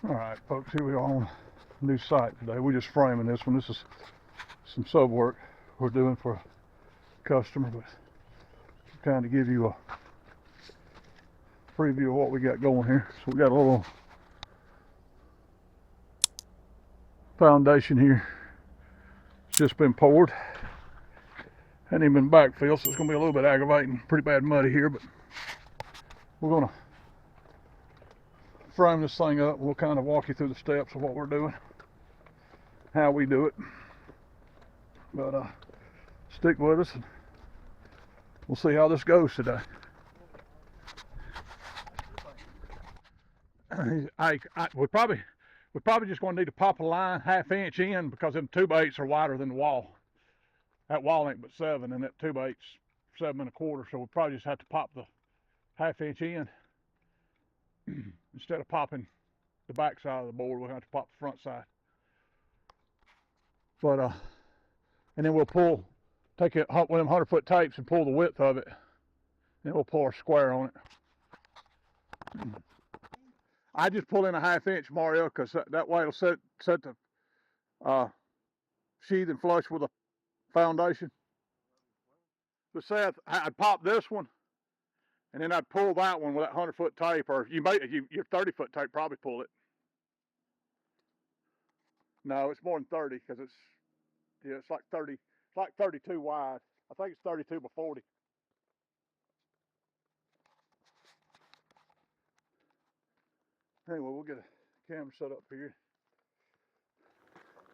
All right, folks, here we are on a new site today. We're just framing this one. This is some sub work we're doing for a customer, but kind of give you a preview of what we got going here. So we got a little foundation here. It's just been poured. Hadn't even been backfilled, so it's going to be a little bit aggravating. Pretty bad muddy here, but we're going to frame this thing up. We'll kind of walk you through the steps of what we're doing, how we do it. But stick with us and we'll see how this goes today. We probably just going to need to pop a line 1/2 inch in, because them 2x8s are wider than the wall. That wall ain't but 7, and that 2x8's 7 1/4. So we'll probably just have to pop the 1/2 inch in. Instead of popping the back side of the board, we'll have to pop the front side. But and then we'll take it one of them 100-foot tapes and pull the width of it. Then we'll pull our square on it. I just pull in a 1/2 inch, Mario, because that way it'll set the sheath and flush with the foundation. So say I'd pop this one, and then I'd pull that one with that 100-foot tape, or your 30-foot tape probably pull it. No, it's more than 30, because it's like 30. It's like 32 wide. I think it's 32 by 40. Anyway, we'll get a camera set up here.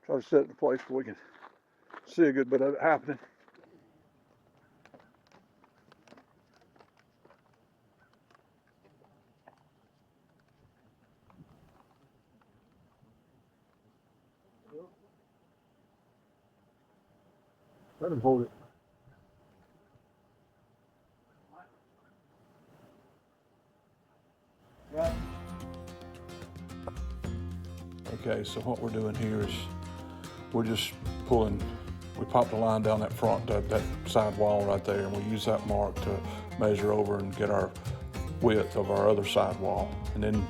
Try to set it in a place where we can see a good bit of it happening. Let him hold it. Right. Okay, so what we're doing here is we're just we popped the line down that front, that side wall right there, and we use that mark to measure over and get our width of our other side wall. And then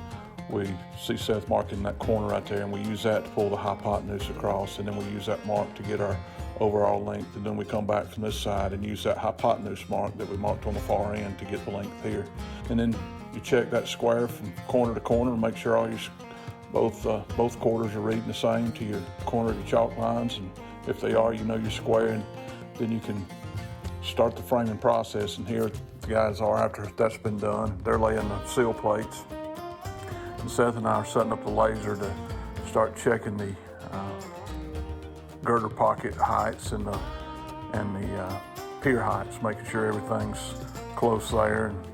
we see Seth marking that corner right there, and we use that to pull the hypotenuse across, and then we use that mark to get our overall length. And then we come back from this side and use that hypotenuse mark that we marked on the far end to get the length here. And then you check that square from corner to corner and make sure all your both quarters are reading the same to your corner of your chalk lines, and if they are, you know you're square, and then you can start the framing process. And here the guys are, after that's been done, they're laying the seal plates, and Seth and I are setting up the laser to start checking the girder pocket heights and the pier heights, making sure everything's close there, and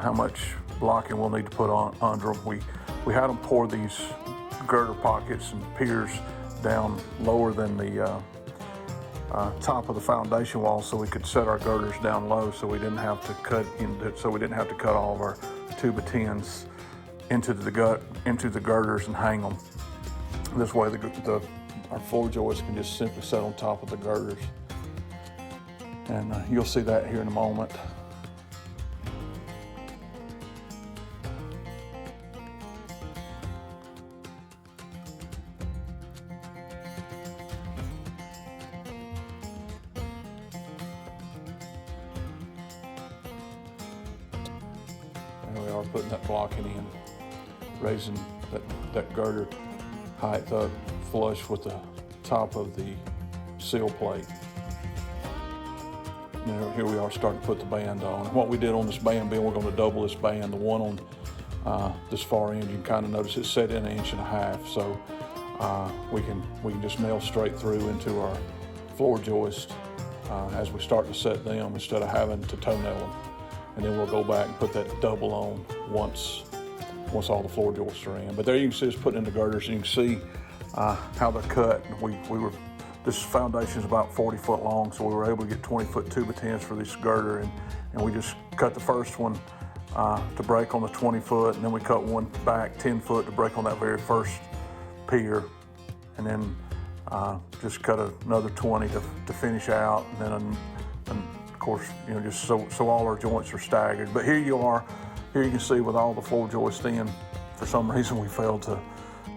how much blocking we'll need to put on under them. We had them pour these girder pockets and piers down lower than the top of the foundation wall, so we could set our girders down low, so we didn't have to cut all of our 2x10s into the girders and hang them. This way our floor joist can just simply set on top of the girders, and you'll see that here in a moment. There we are, putting that blocking in, raising that girder height up flush with the top of the seal plate. Now here we are starting to put the band on. And what we did on this band beam, we're going to double this band. The one on this far end, you can kind of notice it's set in 1.5 inches, so we can just nail straight through into our floor joist as we start to set them, instead of having to toenail them. And then we'll go back and put that double on once all the floor joists are in. But there you can see us putting in the girders, and you can see how they're cut. This foundation is about 40 foot long, so we were able to get 20-foot 2x10s for this girder, and we just cut the first one to break on the 20-foot, and then we cut one back 10 foot to break on that very first pier, and then just cut another 20 to finish out, and then of course, just so all our joints are staggered. But here you can see with all the floor joists in, for some reason we failed to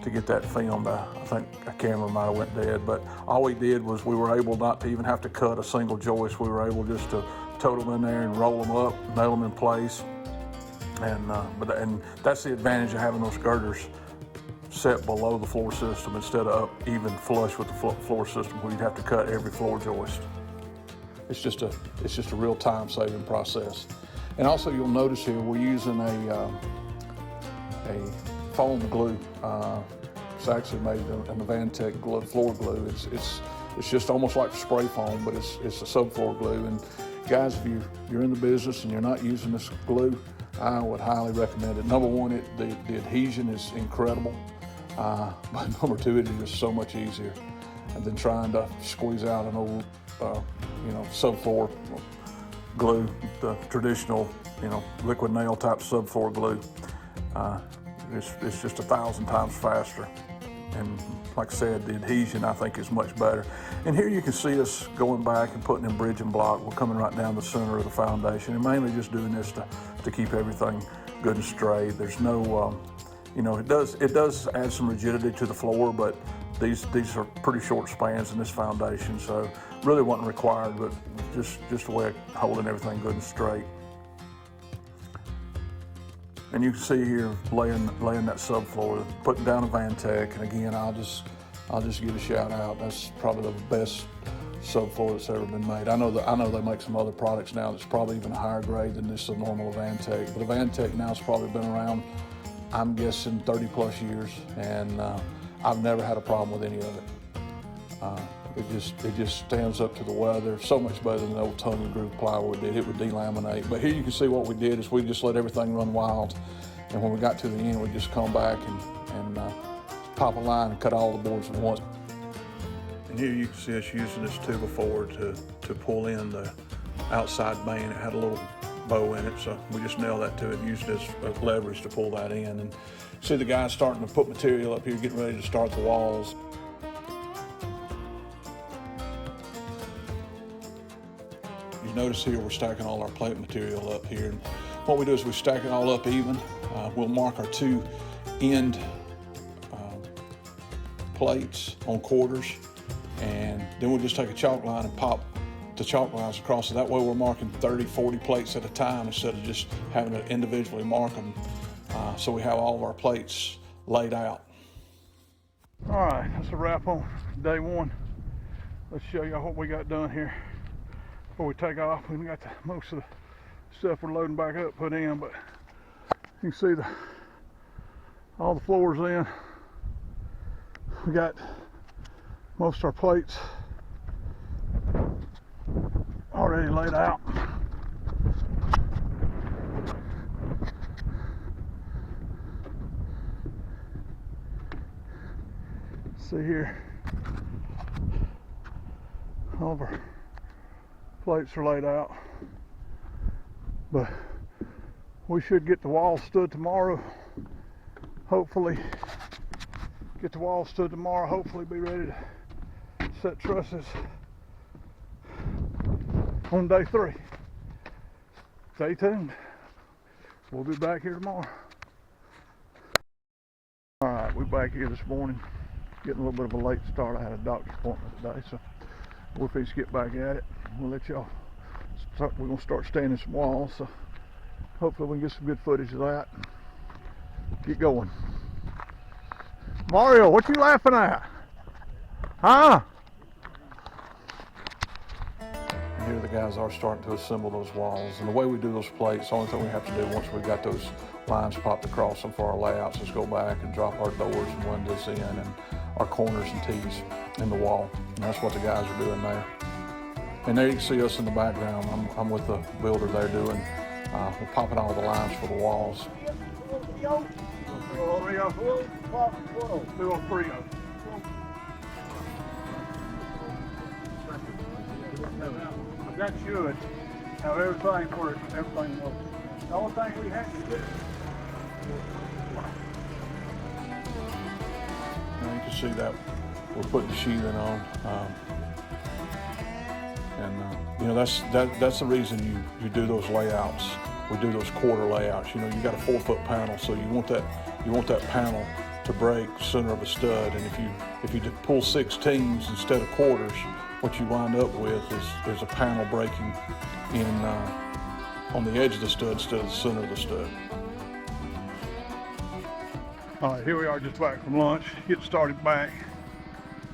to get that filmed. I think a camera might have went dead, but all we did was we were able not to even have to cut a single joist. We were able just to tote them in there and roll them up, nail them in place. And that's the advantage of having those girders set below the floor system instead of up even flush with the floor system where you'd have to cut every floor joist. It's just a real time-saving process. And also, you'll notice here we're using a foam glue. It's actually made in the Vantech glue, floor glue. It's just almost like spray foam, but it's a subfloor glue. And guys, if you're in the business and you're not using this glue, I would highly recommend it. Number one, the adhesion is incredible, but number two, it is just so much easier than trying to squeeze out an old, subfloor glue, the traditional, liquid nail type subfloor glue. It's just 1,000 times faster. And like I said, the adhesion I think is much better. And here you can see us going back and putting in bridge and block. We're coming right down the center of the foundation and mainly just doing this to keep everything good and straight. There's no, it does add some rigidity to the floor, but these are pretty short spans in this foundation, so really wasn't required, but just a way of holding everything good and straight. And you can see here laying that subfloor, putting down a Vantech, and again, I'll just give a shout out. That's probably the best subfloor that's ever been made. I know they make some other products now that's probably even a higher grade than this normal Vantech, but a Vantech now has probably been around, I'm guessing 30 plus years, and I've never had a problem with any of it. It just stands up to the weather so much better than the old tongue and groove plywood did. It would delaminate. But here you can see what we did is we just let everything run wild. And when we got to the end, we just come back and pop a line and cut all the boards at once. And here you can see us using this 2x4 to pull in the outside band. It had a little bow in it, so we just nailed that to it and used it as leverage to pull that in. And see the guys starting to put material up here, getting ready to start the walls. You notice here we're stacking all our plate material up here. And what we do is we stack it all up even. We'll mark our two end plates on quarters, and then we'll just take a chalk line and pop the chalk lines across it. That way we're marking 30, 40 plates at a time instead of just having to individually mark them. So we have all of our plates laid out. All right, that's a wrap on day one. Let's show you what we got done here. Before we take off, we got most of the stuff we're loading back up put in, but you can see all the floors in. We got most of our plates already laid out. See here, all of our plates are laid out, but we should get the walls stood tomorrow. Hopefully get the walls stood tomorrow. Hopefully be ready to set trusses on day 3. Stay tuned. We'll be back here tomorrow. All right, we're back here this morning, getting a little bit of a late start. I had a doctor's appointment today, so we're fixing to get back at it. We'll let y'all start. We're gonna start standing some walls, so hopefully we can get some good footage of that. Get going. Mario, what you laughing at? Huh? And here the guys are starting to assemble those walls. And the way we do those plates, the only thing we have to do once we've got those lines popped across them for our layouts is go back and drop our doors and windows in and our corners and T's in the wall. And that's what the guys are doing there. And there you can see us in the background. I'm with the builder there doing, we're popping all the lines for the walls. That should have everything for it, everything else. The only thing we have to do. Now you can see that we're putting the sheathing on. That's the reason you do those layouts. We do those quarter layouts. You know, you got a 4-foot panel, so you want that panel to break center of a stud. And if you pull 16s instead of quarters, what you wind up with is a panel breaking in on the edge of the stud instead of the center of the stud. All right, here we are just back from lunch, get started back.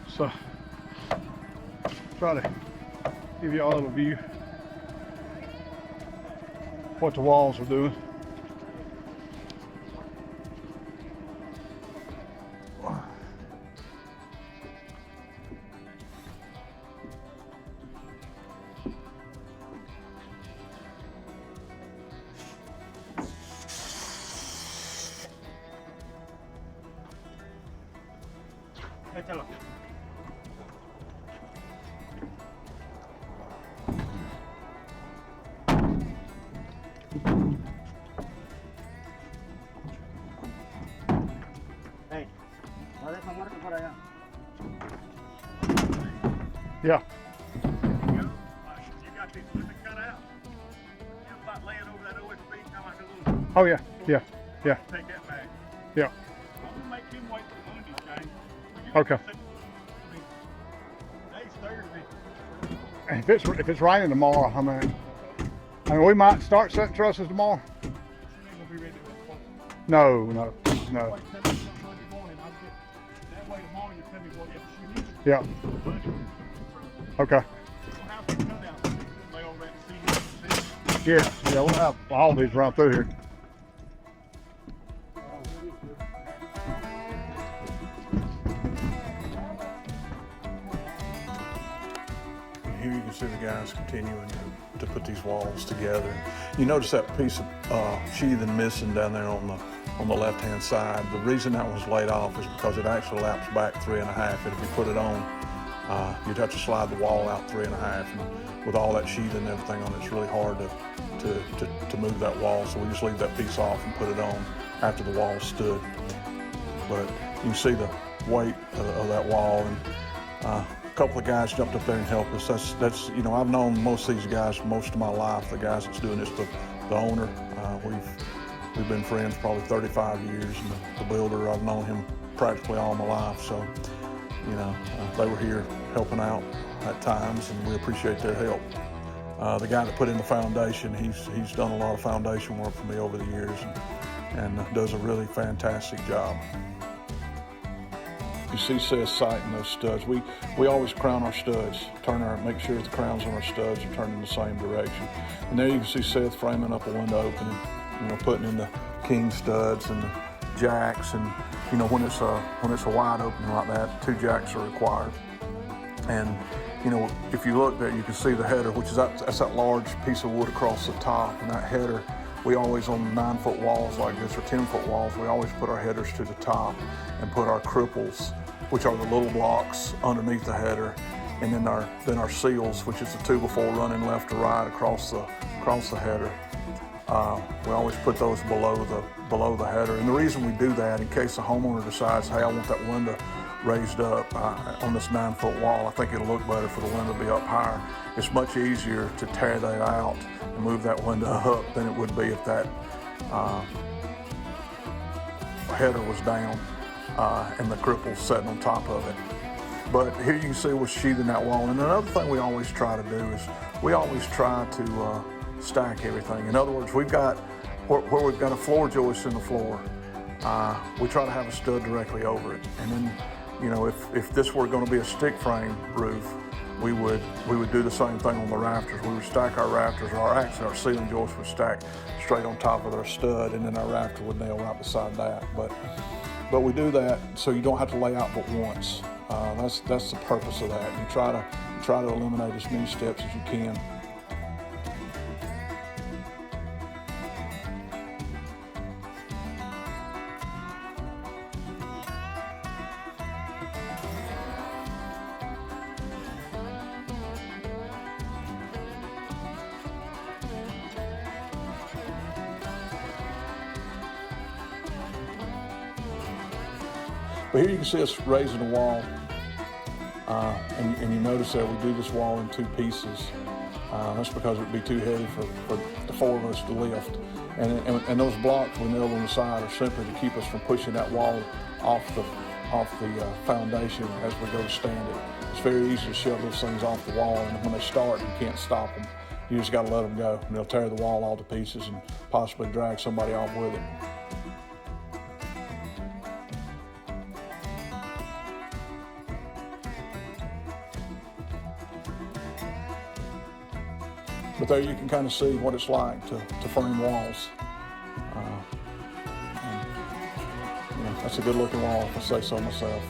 So, try to give you all a little view what the walls are doing. Échalo. Hey, ¿va a dejar marca por allá? Yeah. You got these living cut out. It's about laying over that OSB, kind of like a little. Oh yeah, yeah, yeah, Take that back. yeah. I'm gonna make him wait for Monday, Jane. Okay. Today's Thursday. If it's raining tomorrow, I mean we might start setting trusses tomorrow. She ain't gonna be ready to go. No. Wait, tell me Monday morning. I'll get that way tomorrow. You tell me what if she needs it. Yeah. Okay. We'll have to come down. Lay over that and see. Yeah, we'll have all these run through here. Here you can see the guys continuing to put these walls together. You notice that piece of sheathing missing down there on the left-hand side. The reason that was laid off is because it actually laps back 3.5, and if you put it on, you'd have to slide the wall out 3.5. And with all that sheathing and everything on it, it's really hard to move that wall. So we just leave that piece off and put it on after the wall stood. But you can see the weight of that wall, and a couple of guys jumped up there and helped us. That's you know, I've known most of these guys most of my life. The guys that's doing this, the owner, we've been friends probably 35 years, and the builder, I've known him practically all my life. So, you know, they were here helping out at times, and we appreciate their help. The guy that put in the foundation, he's done a lot of foundation work for me over the years, and does a really fantastic job. You see Seth sighting those studs. We always crown our studs, make sure the crowns on our studs are turned in the same direction. And there you can see Seth framing up a window opening, you know, putting in the king studs and the jacks, and you know, when it's a wide opening like that, 2 jacks are required. And you know, if you look there, you can see the header, which is that's that large piece of wood across the top, and that header, we always, on 9-foot walls like this or 10-foot walls, we always put our headers to the top and put our cripples, which are the little blocks underneath the header, and then our seals, which is the 2x4 running left to right across the header. We always put those below the header, and the reason we do that, in case the homeowner decides, hey, I want that window raised up on this 9-foot wall, I think it'll look better for the window to be up higher. It's much easier to tear that out and move that window up than it would be if that header was down and the cripple's sitting on top of it. But here you can see we're sheathing that wall. And another thing we always try to do is we always try to stack everything. In other words, we've got, where we've got a floor joist in the floor, we try to have a stud directly over it. And then, you know, if this were going to be a stick frame roof, we would do the same thing on the rafters. We would stack our rafters, or actually our ceiling joist would stack straight on top of our stud, and then our rafter would nail right beside that. But we do that so you don't have to lay out but once. That's the purpose of that. You try to eliminate as many steps as you can. But here you can see us raising the wall, and you notice that we do this wall in 2 pieces. That's because it would be too heavy for the 4 of us to lift. And those blocks we nailed on the side are simply to keep us from pushing that wall off the foundation as we go to stand it. It's very easy to shove those things off the wall, and when they start, you can't stop them. You just got to let them go, and they'll tear the wall all to pieces and possibly drag somebody off with it. But there you can kind of see what it's like to frame walls. That's a good looking wall, if I say so myself.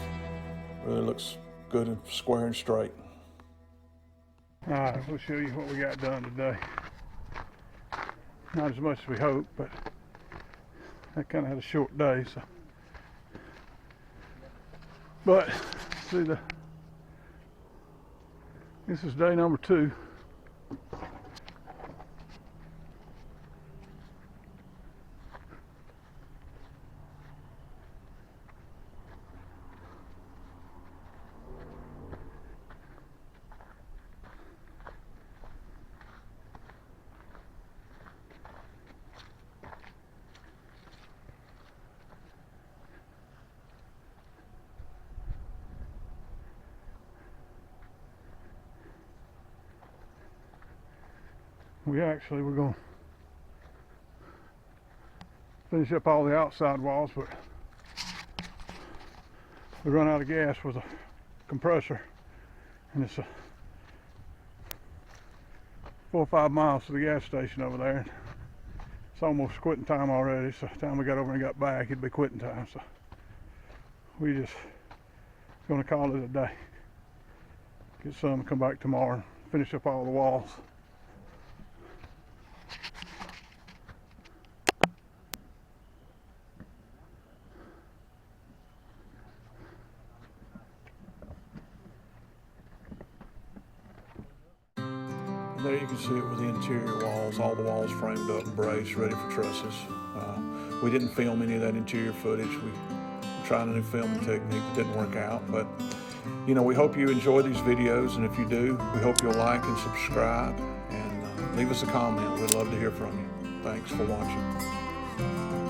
Really looks good and square and straight. All right, we'll show you what we got done today. Not as much as we hoped, but I kind of had a short day, so. But see, this is day number 2. We're going to finish up all the outside walls, but we run out of gas with a compressor, and it's 4 or 5 miles to the gas station over there. And it's almost quitting time already, so by the time we got over and got back, it'd be quitting time. So we just going to call it a day. Get some, come back tomorrow, and finish up all the walls. There you can see it with the interior walls, all the walls framed up and braced, ready for trusses. We didn't film any of that interior footage. We tried a new filming technique that didn't work out, but we hope you enjoy these videos, and if you do, we hope you'll like and subscribe, and leave us a comment. We'd love to hear from you. Thanks for watching.